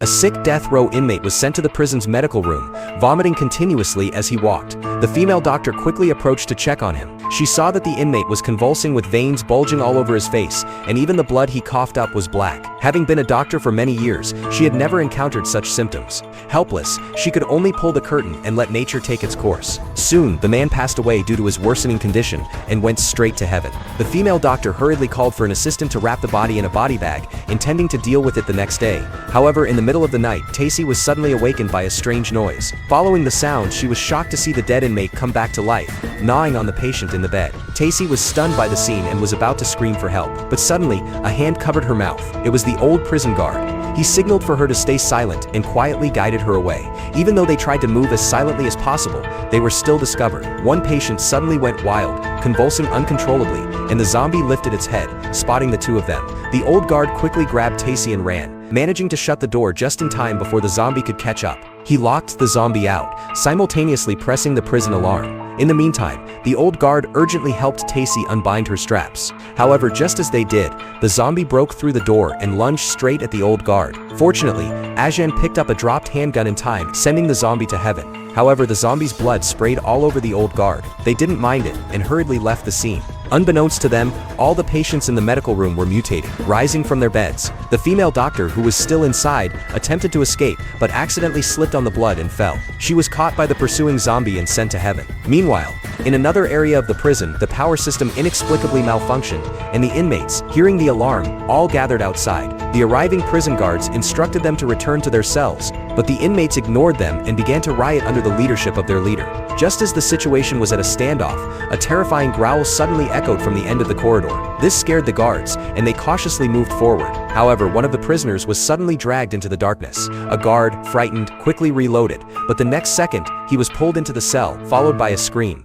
A sick death row inmate was sent to the prison's medical room, vomiting continuously as he walked. The female doctor quickly approached to check on him. She saw that the inmate was convulsing with veins bulging all over his face, and even the blood he coughed up was black. Having been a doctor for many years, she had never encountered such symptoms. Helpless, she could only pull the curtain and let nature take its course. Soon, the man passed away due to his worsening condition and went straight to heaven. The female doctor hurriedly called for an assistant to wrap the body in a body bag, intending to deal with it the next day. However, in the middle of the night, Tacy was suddenly awakened by a strange noise. Following the sound, she was shocked to see the dead inmate come back to life, gnawing on the patient in the bed. Tacy was stunned by the scene and was about to scream for help. But suddenly, a hand covered her mouth. It was the old prison guard. He signaled for her to stay silent and quietly guided her away. Even though they tried to move as silently as possible, they were still discovered. One patient suddenly went wild, convulsing uncontrollably, and the zombie lifted its head, spotting the two of them. The old guard quickly grabbed Tacy and ran, managing to shut the door just in time before the zombie could catch up. He locked the zombie out, simultaneously pressing the prison alarm. In the meantime, the old guard urgently helped Tacy unbind her straps. However, just as they did, the zombie broke through the door and lunged straight at the old guard. Fortunately, Ajan picked up a dropped handgun in time, sending the zombie to heaven. However, the zombie's blood sprayed all over the old guard. They didn't mind it and hurriedly left the scene. Unbeknownst to them, all the patients in the medical room were mutating, rising from their beds. The female doctor, who was still inside, attempted to escape, but accidentally slipped on the blood and fell. She was caught by the pursuing zombie and sent to heaven. Meanwhile, in another area of the prison, the power system inexplicably malfunctioned, and the inmates, hearing the alarm, all gathered outside. The arriving prison guards instructed them to return to their cells, but the inmates ignored them and began to riot under the leadership of their leader. Just as the situation was at a standoff, a terrifying growl suddenly echoed from the end of the corridor. This scared the guards, and they cautiously moved forward. However, one of the prisoners was suddenly dragged into the darkness. A guard, frightened, quickly reloaded, but the next second, he was pulled into the cell, followed by a scream.